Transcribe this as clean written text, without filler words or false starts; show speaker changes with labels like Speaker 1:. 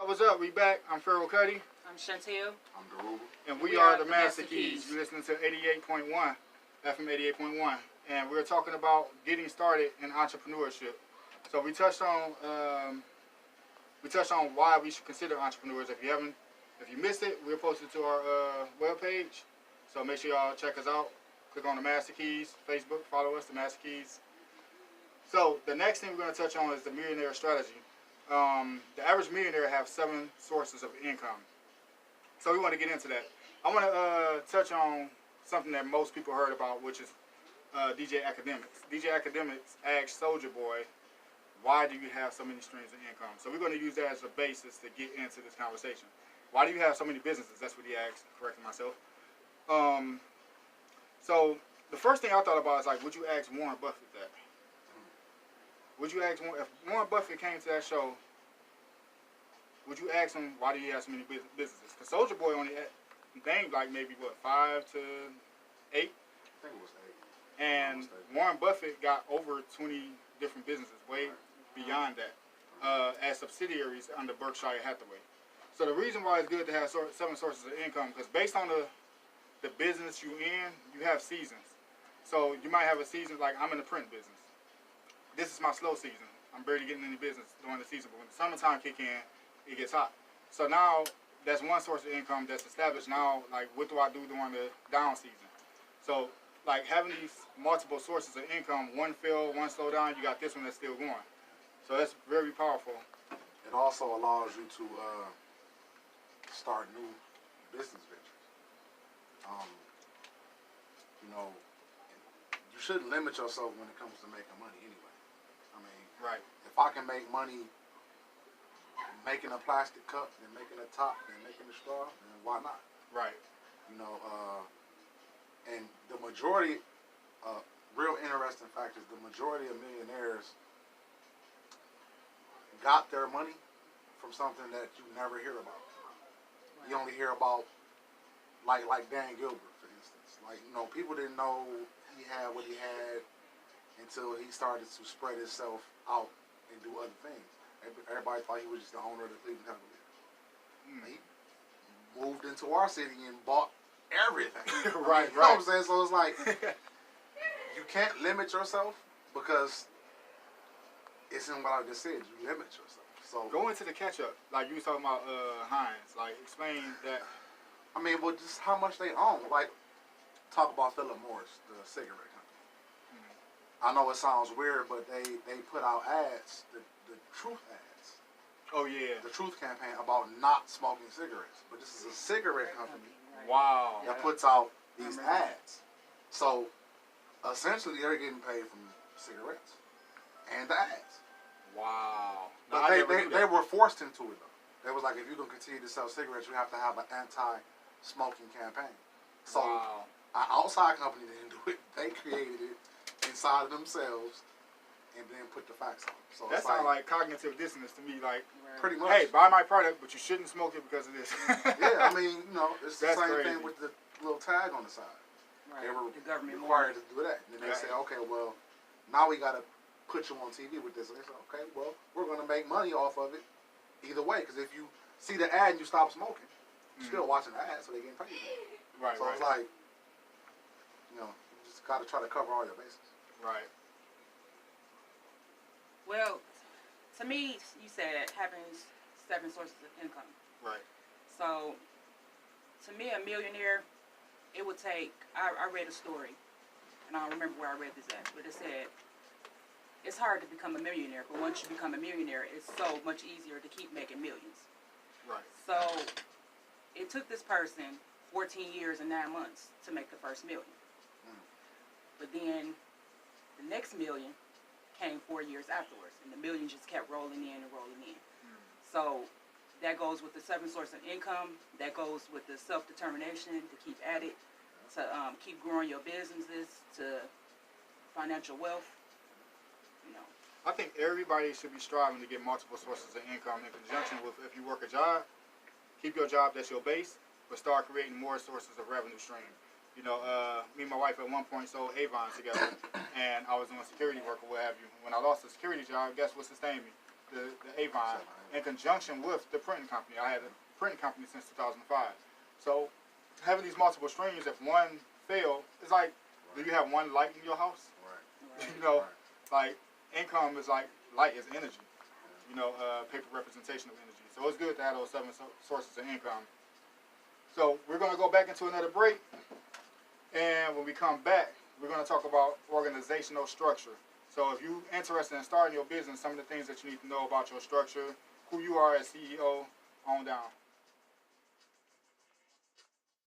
Speaker 1: What's up? We back. I'm Pharaoh Cuddy.
Speaker 2: I'm Chantel.
Speaker 3: I'm Garuba.
Speaker 1: And we are the Master Keys. You're listening to 88.1, FM 88.1. And we're talking about getting started in entrepreneurship. So we touched on why we should consider entrepreneurs. If you missed it, we'll post it to our webpage. So make sure y'all check us out. Click on the Master Keys, Facebook, follow us, the Master Keys. So the next thing we're going to touch on is the Millionaire Strategy. The average millionaire has 7 sources of income. So we want to get into that. I want to touch on something that most people heard about, which is DJ Academics. DJ Academics asked Soulja Boy, why do you have so many streams of income? So we're going to use that as a basis to get into this conversation. Why do you have so many businesses? That's what he asked, correcting myself. So the first thing I thought about is, like, would you ask Warren Buffett that? Would you ask if Warren Buffett came to that show? Would you ask him why do he have so many businesses? Because Soulja Boy only named like maybe what 5 to 8.
Speaker 3: I think it was 8.
Speaker 1: And Warren Buffett got over 20 different businesses, way beyond that, as subsidiaries under Berkshire Hathaway. So the reason why it's good to have 7 sources of income, because based on the business you in, you have seasons. So you might have a season like I'm in the print business. This is my slow season. I'm barely getting any business during the season, but when the summertime kick in, it gets hot. So now that's one source of income that's established. Now, like, what do I do during the down season? So, like, having these multiple sources of income, one fail, one slow down, you got this one that's still going. So that's very powerful.
Speaker 3: It also allows you to start new business ventures. You know, you shouldn't limit yourself when it comes to making money anyway. I mean,
Speaker 1: right.
Speaker 3: If I can make money making a plastic cup, then making a top, then making a straw, then why not?
Speaker 1: Right.
Speaker 3: You know, and the majority, real interesting fact is the majority of millionaires got their money from something that you never hear about. Right. You only hear about, like Dan Gilbert, for instance. Like, you know, people didn't know he had what he had until he started to spread himself out and do other things. Everybody thought he was just the owner of the Cleveland Cavaliers. He moved into our city and bought everything.
Speaker 1: Right,
Speaker 3: you know what I'm saying? So it's like, you can't limit yourself because it's in what I just said. You limit yourself. So
Speaker 1: go into the catch-up. Like you was talking about Heinz. Like, explain that.
Speaker 3: I mean, well, just how much they own. Like, talk about Philip Morris, the cigarette company. I know it sounds weird, but they put out ads, the Truth ads.
Speaker 1: Oh, yeah.
Speaker 3: The Truth campaign about not smoking cigarettes. But this is a cigarette company.
Speaker 1: Wow.
Speaker 3: That puts out these ads. So, essentially, they're getting paid from cigarettes and the ads.
Speaker 1: Wow.
Speaker 3: But they were forced into it, though. They was like, if you're going to continue to sell cigarettes, you have to have an anti-smoking campaign. So, an outside company didn't do it. They created it inside of themselves and then put the facts on. So
Speaker 1: that sounds like cognitive dissonance to me. Like,
Speaker 3: pretty much.
Speaker 1: Hey, buy my product, but you shouldn't smoke it because of this.
Speaker 3: Yeah, I mean, you know, it's the same
Speaker 1: crazy.
Speaker 3: thing with the little tag on the side.
Speaker 2: Right.
Speaker 3: They were
Speaker 2: the government
Speaker 3: required to do that. And then they say, okay, well, now we got to put you on TV with this. And they say, okay, well, we're going to make money off of it either way. Because if you see the ad and you stop smoking, you're still watching the ad, so they're getting paid for it.
Speaker 1: Right,
Speaker 3: so it's like, you know, you just got to try to cover all your bases.
Speaker 1: Right.
Speaker 2: Well, to me, you said having 7 sources of income.
Speaker 1: Right.
Speaker 2: So, to me, a millionaire, it would take, I read a story, and I don't remember where I read this at, but it said, it's hard to become a millionaire, but once you become a millionaire, it's so much easier to keep making millions.
Speaker 1: Right.
Speaker 2: So, it took this person 14 years and 9 months to make the first million. But then, the next million came 4 years afterwards, and the million just kept rolling in and rolling in. So that goes with the 7 sources of income. That goes with the self-determination to keep at it, to keep growing your businesses, to financial wealth. You know.
Speaker 1: I think everybody should be striving to get multiple sources of income in conjunction with, if you work a job, keep your job, that's your base, but start creating more sources of revenue stream. You know, me and my wife at one point sold Avon together, and I was doing security work or what have you. When I lost the security job, guess what sustained me? the Avon, in conjunction with the printing company. I had a printing company since 2005. So having these multiple streams, if one fail, it's like, do you have one light in your house?
Speaker 3: Right.
Speaker 1: You know, like income is like light is energy. You know, paper representation of energy. So it's good to have those 7 sources of income. So we're going to go back into another break. And when we come back, we're going to talk about organizational structure. So if you're interested in starting your business, some of the things that you need to know about your structure, who you are as CEO, on down.